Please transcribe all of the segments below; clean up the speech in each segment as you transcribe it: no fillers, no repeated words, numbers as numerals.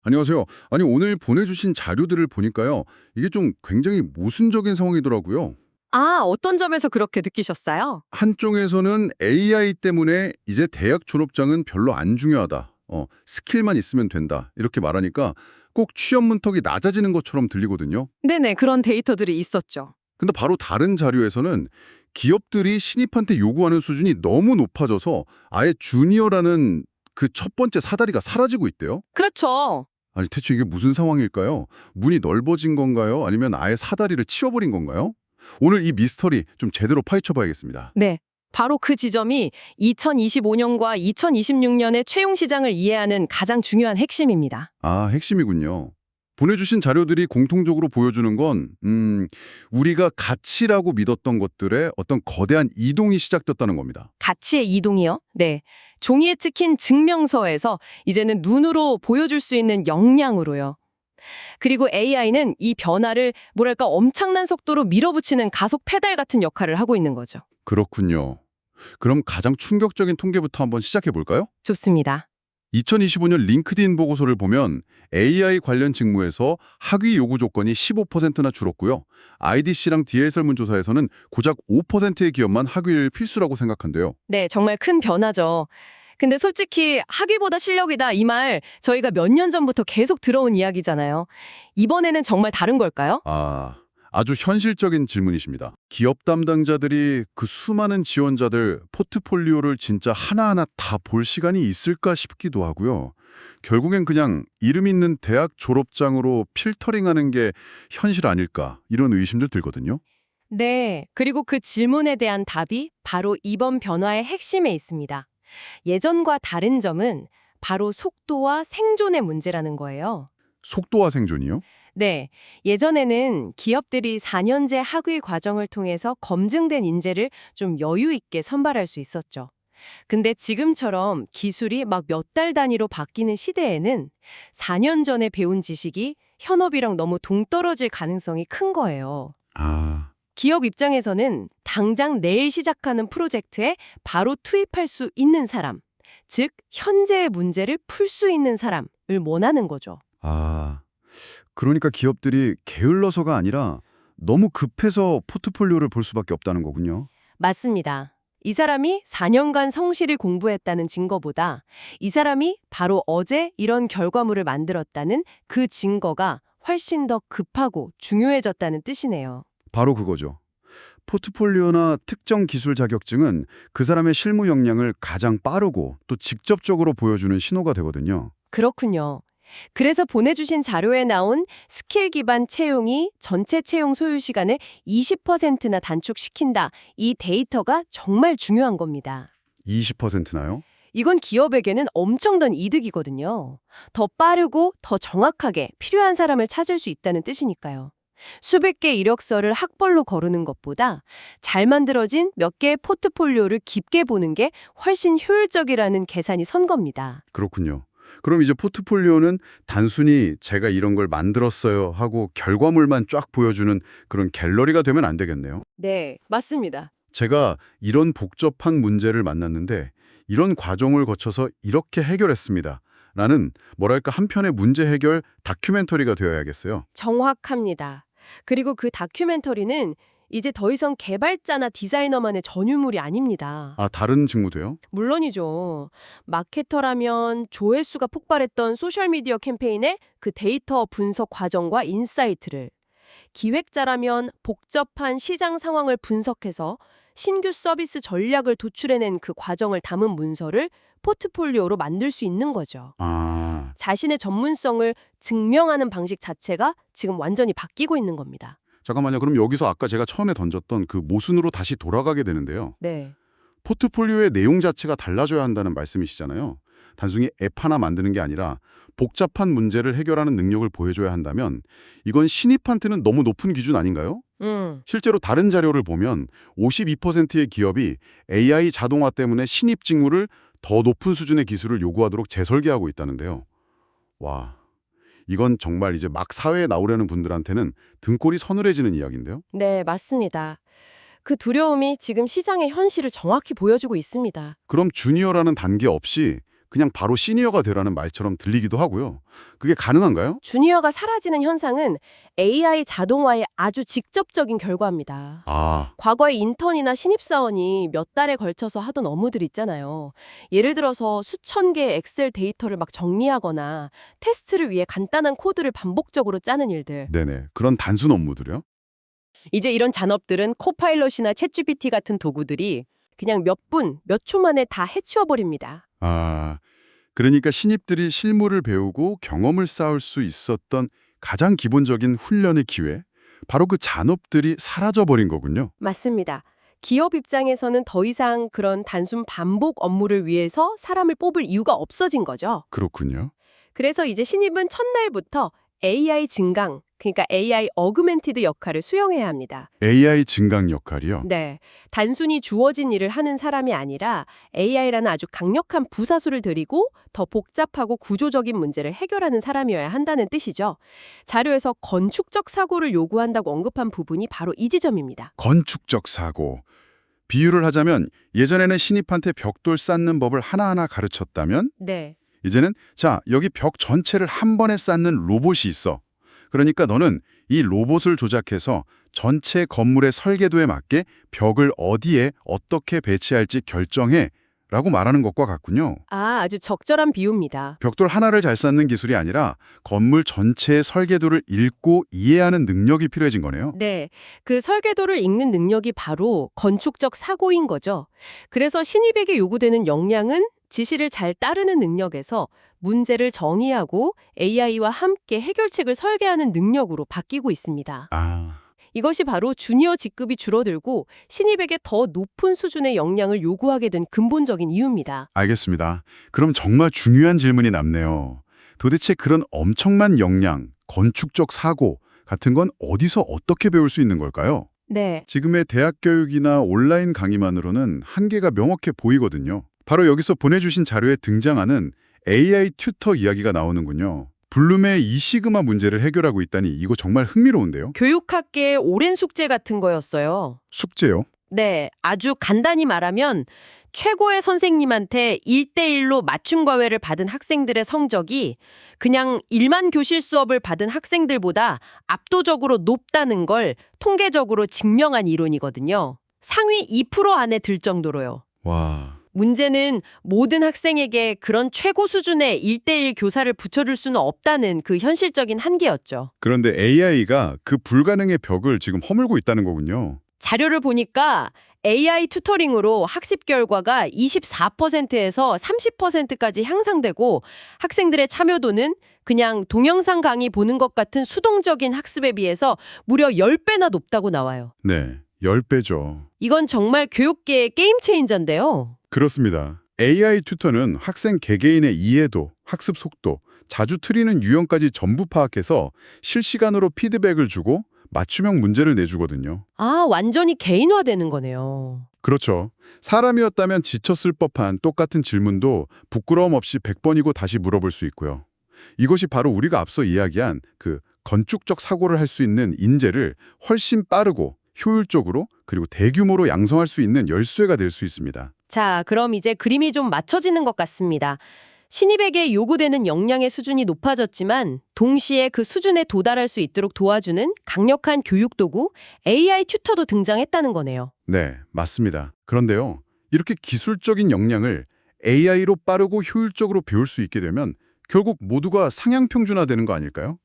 안녕하세요. 아니, 오늘 보내주신 자료들을 보니까요. 이게 좀 굉장히 모순적인 상황이더라고요. 아, 어떤 점에서 그렇게 느끼셨어요? 한쪽에서는 AI 때문에 이제 대학 졸업장은 별로 안 중요하다. 스킬만 있으면 된다. 이렇게 말하니까 꼭 취업 문턱이 낮아지는 것처럼 들리거든요. 네네, 그런 데이터들이 있었죠. 근데 바로 다른 자료에서는 기업들이 신입한테 요구하는 수준이 너무 높아져서 아예 주니어라는 그 첫 번째 사다리가 사라지고 있대요. 그렇죠. 아니, 대체 이게 무슨 상황일까요? 문이 넓어진 건가요? 아니면 아예 사다리를 치워버린 건가요? 오늘 이 미스터리 좀 제대로 파헤쳐 봐야겠습니다. 네. 바로 그 지점이 2025년과 2026년의 채용 시장을 이해하는 가장 중요한 핵심입니다. 아, 핵심이군요. 보내주신 자료들이 공통적으로 보여주는 건, 우리가 가치라고 믿었던 것들의 어떤 거대한 이동이 시작됐다는 겁니다. 가치의 이동이요? 네. 종이에 찍힌 증명서에서 이제는 눈으로 보여줄 수 있는 역량으로요. 그리고 AI는 이 변화를 뭐랄까 엄청난 속도로 밀어붙이는 가속 페달 같은 역할을 하고 있는 거죠. 그렇군요. 그럼 가장 충격적인 통계부터 한번 시작해 볼까요? 좋습니다. 2025년 링크드인 보고서를 보면 AI 관련 직무에서 학위 요구 조건이 15%나 줄었고요. IDC랑 DL 설문조사에서는 고작 5%의 기업만 학위를 필수라고 생각한대요. 네, 정말 큰 변화죠. 근데 솔직히 학위보다 실력이다 이 말 저희가 몇 년 전부터 계속 들어온 이야기잖아요. 이번에는 정말 다른 걸까요? 아주 현실적인 질문이십니다. 기업 담당자들이 그 수많은 지원자들 포트폴리오를 진짜 하나하나 다 볼 시간이 있을까 싶기도 하고요. 결국엔 그냥 이름 있는 대학 졸업장으로 필터링하는 게 현실 아닐까 이런 의심도 들거든요. 네, 그리고 그 질문에 대한 답이 바로 이번 변화의 핵심에 있습니다. 예전과 다른 점은 바로 속도와 생존의 문제라는 거예요. 속도와 생존이요? 네, 예전에는 기업들이 4년제 학위 과정을 통해서 검증된 인재를 좀 여유 있게 선발할 수 있었죠. 근데 지금처럼 기술이 막 몇 달 단위로 바뀌는 시대에는 4년 전에 배운 지식이 현업이랑 너무 동떨어질 가능성이 큰 거예요. 아, 기업 입장에서는 당장 내일 시작하는 프로젝트에 바로 투입할 수 있는 사람, 즉 현재의 문제를 풀 수 있는 사람을 원하는 거죠. 아. 그러니까 기업들이 게을러서가 아니라 너무 급해서 포트폴리오를 볼 수밖에 없다는 거군요. 맞습니다. 이 사람이 4년간 성실히 공부했다는 증거보다 이 사람이 바로 어제 이런 결과물을 만들었다는 그 증거가 훨씬 더 급하고 중요해졌다는 뜻이네요. 바로 그거죠. 포트폴리오나 특정 기술 자격증은 그 사람의 실무 역량을 가장 빠르고 또 직접적으로 보여주는 신호가 되거든요. 그렇군요. 그래서 보내주신 자료에 나온 스킬 기반 채용이 전체 채용 소요 시간을 20%나 단축시킨다. 이 데이터가 정말 중요한 겁니다. 20%나요? 이건 기업에게는 엄청난 이득이거든요. 더 빠르고 더 정확하게 필요한 사람을 찾을 수 있다는 뜻이니까요. 수백 개 이력서를 학벌로 거르는 것보다 잘 만들어진 몇 개의 포트폴리오를 깊게 보는 게 훨씬 효율적이라는 계산이 선 겁니다. 그렇군요. 그럼 이제 포트폴리오는 단순히 제가 이런 걸 만들었어요 하고 결과물만 쫙 보여주는 그런 갤러리가 되면 안 되겠네요. 네, 맞습니다. 제가 이런 복잡한 문제를 만났는데 이런 과정을 거쳐서 이렇게 해결했습니다. 라는 뭐랄까 한편의 문제 해결 다큐멘터리가 되어야겠어요. 정확합니다. 그리고 그 다큐멘터리는 이제 더 이상 개발자나 디자이너만의 전유물이 아닙니다. 아, 다른 직무도요? 물론이죠. 마케터라면 조회수가 폭발했던 소셜미디어 캠페인의 그 데이터 분석 과정과 인사이트를, 기획자라면 복잡한 시장 상황을 분석해서 신규 서비스 전략을 도출해낸 그 과정을 담은 문서를 포트폴리오로 만들 수 있는 거죠. 아, 자신의 전문성을 증명하는 방식 자체가 지금 완전히 바뀌고 있는 겁니다. 잠깐만요. 그럼 여기서 아까 제가 처음에 던졌던 그 모순으로 다시 돌아가게 되는데요. 네. 포트폴리오의 내용 자체가 달라져야 한다는 말씀이시잖아요. 단순히 앱 하나 만드는 게 아니라 복잡한 문제를 해결하는 능력을 보여줘야 한다면 이건 신입한테는 너무 높은 기준 아닌가요? 실제로 다른 자료를 보면 52%의 기업이 AI 자동화 때문에 신입 직무를 더 높은 수준의 기술을 요구하도록 재설계하고 있다는데요. 와, 이건 정말 이제 막 사회에 나오려는 분들한테는 등골이 서늘해지는 이야기인데요. 네, 맞습니다. 그 두려움이 지금 시장의 현실을 정확히 보여주고 있습니다. 그럼 주니어라는 단계 없이 그냥 바로 시니어가 되라는 말처럼 들리기도 하고요. 그게 가능한가요? 주니어가 사라지는 현상은 AI 자동화의 아주 직접적인 결과입니다. 아, 과거에 인턴이나 신입사원이 몇 달에 걸쳐서 하던 업무들 있잖아요. 예를 들어서 수천 개의 엑셀 데이터를 막 정리하거나 테스트를 위해 간단한 코드를 반복적으로 짜는 일들. 네네. 그런 단순 업무들이요? 이제 이런 잔업들은 코파일럿이나 챗GPT 같은 도구들이 그냥 몇 분, 몇 초 만에 다 해치워버립니다. 아, 그러니까 신입들이 실무를 배우고 경험을 쌓을 수 있었던 가장 기본적인 훈련의 기회, 바로 그 잔업들이 사라져버린 거군요. 맞습니다. 기업 입장에서는 더 이상 그런 단순 반복 업무를 위해서 사람을 뽑을 이유가 없어진 거죠. 그렇군요. 그래서 이제 신입은 첫날부터 AI 증강, 그러니까 AI 어그멘티드 역할을 수행해야 합니다. AI 증강 역할이요. 네, 단순히 주어진 일을 하는 사람이 아니라 AI라는 아주 강력한 부사수를 들이고 더 복잡하고 구조적인 문제를 해결하는 사람이어야 한다는 뜻이죠. 자료에서 건축적 사고를 요구한다고 언급한 부분이 바로 이 지점입니다. 건축적 사고. 비유를 하자면 예전에는 신입한테 벽돌 쌓는 법을 하나하나 가르쳤다면 네. 이제는 자, 여기 벽 전체를 한 번에 쌓는 로봇이 있어. 그러니까 너는 이 로봇을 조작해서 전체 건물의 설계도에 맞게 벽을 어디에 어떻게 배치할지 결정해 라고 말하는 것과 같군요. 아주 적절한 비유입니다. 벽돌 하나를 잘 쌓는 기술이 아니라 건물 전체의 설계도를 읽고 이해하는 능력이 필요해진 거네요. 네, 그 설계도를 읽는 능력이 바로 건축적 사고인 거죠. 그래서 신입에게 요구되는 역량은 지시를 잘 따르는 능력에서 문제를 정의하고 AI와 함께 해결책을 설계하는 능력으로 바뀌고 있습니다. 아, 이것이 바로 주니어 직급이 줄어들고 신입에게 더 높은 수준의 역량을 요구하게 된 근본적인 이유입니다. 알겠습니다. 그럼 정말 중요한 질문이 남네요. 도대체 그런 엄청난 역량, 건축적 사고 같은 건 어디서 어떻게 배울 수 있는 걸까요? 네. 지금의 대학 교육이나 온라인 강의만으로는 한계가 명확해 보이거든요. 바로 여기서 보내주신 자료에 등장하는 AI 튜터 이야기가 나오는군요. 블룸의 이 시그마 문제를 해결하고 있다니 이거 정말 흥미로운데요. 교육학계의 오랜 숙제 같은 거였어요. 숙제요? 네, 아주 간단히 말하면 최고의 선생님한테 1대1로 맞춤 과외를 받은 학생들의 성적이 그냥 일반 교실 수업을 받은 학생들보다 압도적으로 높다는 걸 통계적으로 증명한 이론이거든요. 상위 2% 안에 들 정도로요. 와, 문제는 모든 학생에게 그런 최고 수준의 1대1 교사를 붙여줄 수는 없다는 그 현실적인 한계였죠. 그런데 AI가 그 불가능의 벽을 지금 허물고 있다는 거군요. 자료를 보니까 AI 튜터링으로 학습 결과가 24%에서 30%까지 향상되고 학생들의 참여도는 그냥 동영상 강의 보는 것 같은 수동적인 학습에 비해서 무려 10배나 높다고 나와요. 네, 10배죠. 이건 정말 교육계의 게임 체인저인데요. 그렇습니다. AI 튜터는 학생 개개인의 이해도, 학습 속도, 자주 틀리는 유형까지 전부 파악해서 실시간으로 피드백을 주고 맞춤형 문제를 내주거든요. 완전히 개인화되는 거네요. 그렇죠. 사람이었다면 지쳤을 법한 똑같은 질문도 부끄러움 없이 100번이고 다시 물어볼 수 있고요. 이것이 바로 우리가 앞서 이야기한 그 건축적 사고를 할 수 있는 인재를 훨씬 빠르고 효율적으로 그리고 대규모로 양성할 수 있는 열쇠가 될 수 있습니다. 자, 그럼 이제 그림이 좀 맞춰지는 것 같습니다. 신입에게 요구되는 역량의 수준이 높아졌지만 동시에 그 수준에 도달할 수 있도록 도와주는 강력한 교육 도구 AI 튜터도 등장했다는 거네요. 네, 맞습니다. 그런데요, 이렇게 기술적인 역량을 AI로 빠르고 효율적으로 배울 수 있게 되면 결국 모두가 상향평준화되는 거 아닐까요?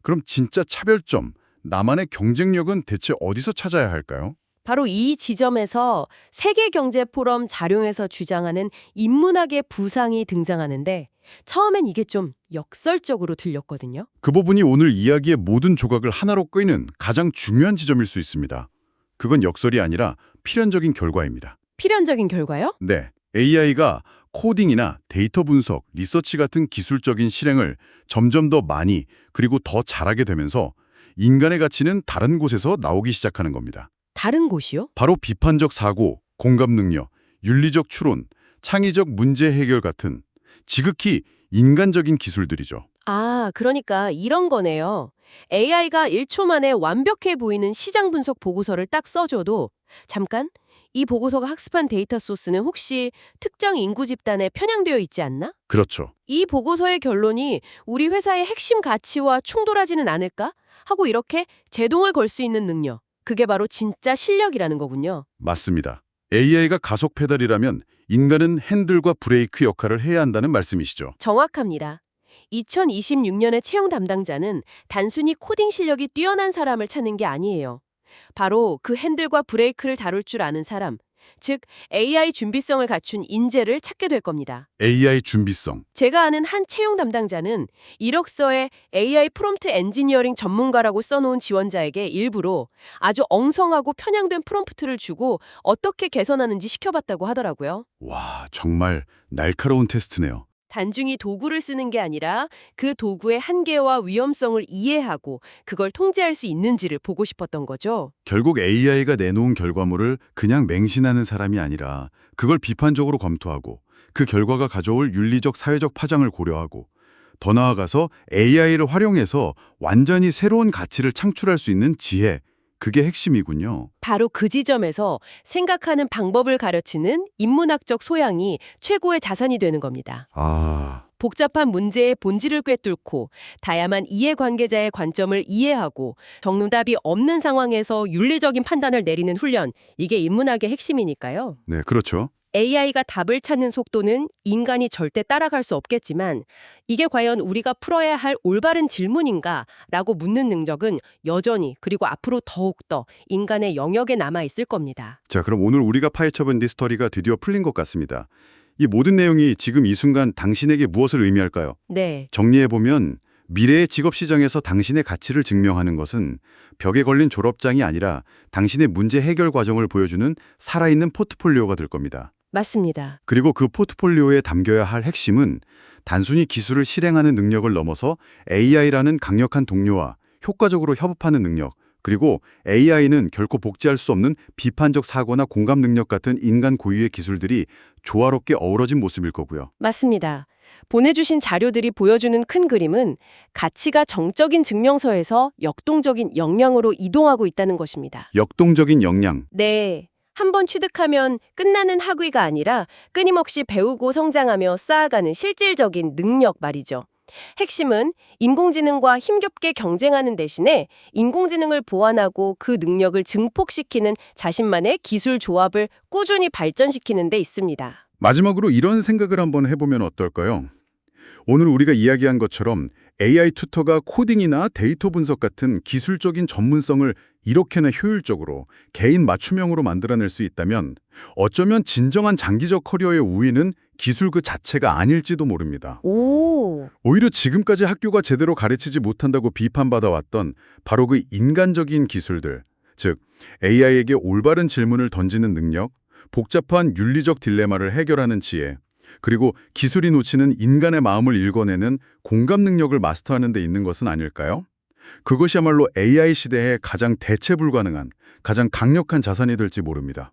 그럼 진짜 차별점, 나만의 경쟁력은 대체 어디서 찾아야 할까요? 바로 이 지점에서 세계경제포럼 자료에서 주장하는 인문학의 부상이 등장하는데 처음엔 이게 좀 역설적으로 들렸거든요. 그 부분이 오늘 이야기의 모든 조각을 하나로 꿰는 가장 중요한 지점일 수 있습니다. 그건 역설이 아니라 필연적인 결과입니다. 필연적인 결과요? 네, AI가 코딩이나 데이터 분석, 리서치 같은 기술적인 실행을 점점 더 많이 그리고 더 잘하게 되면서 인간의 가치는 다른 곳에서 나오기 시작하는 겁니다. 다른 곳이요? 바로 비판적 사고, 공감 능력, 윤리적 추론, 창의적 문제 해결 같은 지극히 인간적인 기술들이죠. 그러니까 이런 거네요. AI가 1초 만에 완벽해 보이는 시장 분석 보고서를 딱 써줘도 잠깐 이 보고서가 학습한 데이터 소스는 혹시 특정 인구 집단에 편향되어 있지 않나? 그렇죠. 이 보고서의 결론이 우리 회사의 핵심 가치와 충돌하지는 않을까? 하고 이렇게 제동을 걸 수 있는 능력. 그게 바로 진짜 실력이라는 거군요. 맞습니다. AI가 가속 페달이라면 인간은 핸들과 브레이크 역할을 해야 한다는 말씀이시죠. 정확합니다. 2026년의 채용 담당자는 단순히 코딩 실력이 뛰어난 사람을 찾는 게 아니에요. 바로 그 핸들과 브레이크를 다룰 줄 아는 사람, 즉 AI 준비성을 갖춘 인재를 찾게 될 겁니다. AI 준비성. 제가 아는 한 채용 담당자는 이력서에 AI 프롬프트 엔지니어링 전문가라고 써놓은 지원자에게 일부러 아주 엉성하고 편향된 프롬프트를 주고 어떻게 개선하는지 시켜봤다고 하더라고요. 와, 정말 날카로운 테스트네요. 단순히 도구를 쓰는 게 아니라 그 도구의 한계와 위험성을 이해하고 그걸 통제할 수 있는지를 보고 싶었던 거죠. 결국 AI가 내놓은 결과물을 그냥 맹신하는 사람이 아니라 그걸 비판적으로 검토하고 그 결과가 가져올 윤리적 사회적 파장을 고려하고 더 나아가서 AI를 활용해서 완전히 새로운 가치를 창출할 수 있는 지혜, 그게 핵심이군요. 바로 그 지점에서 생각하는 방법을 가르치는 인문학적 소양이 최고의 자산이 되는 겁니다. 아, 복잡한 문제의 본질을 꿰뚫고 다양한 이해관계자의 관점을 이해하고 정답이 없는 상황에서 윤리적인 판단을 내리는 훈련, 이게 인문학의 핵심이니까요. 네, 그렇죠. AI가 답을 찾는 속도는 인간이 절대 따라갈 수 없겠지만 이게 과연 우리가 풀어야 할 올바른 질문인가? 라고 묻는 능력은 여전히 그리고 앞으로 더욱더 인간의 영역에 남아 있을 겁니다. 자, 그럼 오늘 우리가 파헤쳐본 디스토리가 드디어 풀린 것 같습니다. 이 모든 내용이 지금 이 순간 당신에게 무엇을 의미할까요? 네. 정리해보면 미래의 직업시장에서 당신의 가치를 증명하는 것은 벽에 걸린 졸업장이 아니라 당신의 문제 해결 과정을 보여주는 살아있는 포트폴리오가 될 겁니다. 맞습니다. 그리고 그 포트폴리오에 담겨야 할 핵심은 단순히 기술을 실행하는 능력을 넘어서 AI라는 강력한 동료와 효과적으로 협업하는 능력, 그리고 AI는 결코 복제할 수 없는 비판적 사고나 공감 능력 같은 인간 고유의 기술들이 조화롭게 어우러진 모습일 거고요. 맞습니다. 보내주신 자료들이 보여주는 큰 그림은 가치가 정적인 증명서에서 역동적인 역량으로 이동하고 있다는 것입니다. 역동적인 역량. 네. 한번 취득하면 끝나는 학위가 아니라 끊임없이 배우고 성장하며 쌓아가는 실질적인 능력 말이죠. 핵심은 인공지능과 힘겹게 경쟁하는 대신에 인공지능을 보완하고 그 능력을 증폭시키는 자신만의 기술 조합을 꾸준히 발전시키는 데 있습니다. 마지막으로 이런 생각을 한번 해보면 어떨까요? 오늘 우리가 이야기한 것처럼 AI 튜터가 코딩이나 데이터 분석 같은 기술적인 전문성을 이렇게나 효율적으로 개인 맞춤형으로 만들어낼 수 있다면 어쩌면 진정한 장기적 커리어의 우위는 기술 그 자체가 아닐지도 모릅니다. 오히려 지금까지 학교가 제대로 가르치지 못한다고 비판받아왔던 바로 그 인간적인 기술들, 즉 AI에게 올바른 질문을 던지는 능력, 복잡한 윤리적 딜레마를 해결하는 지혜, 그리고 기술이 놓치는 인간의 마음을 읽어내는 공감 능력을 마스터하는 데 있는 것은 아닐까요? 그것이야말로 AI 시대에 가장 대체 불가능한, 가장 강력한 자산이 될지 모릅니다.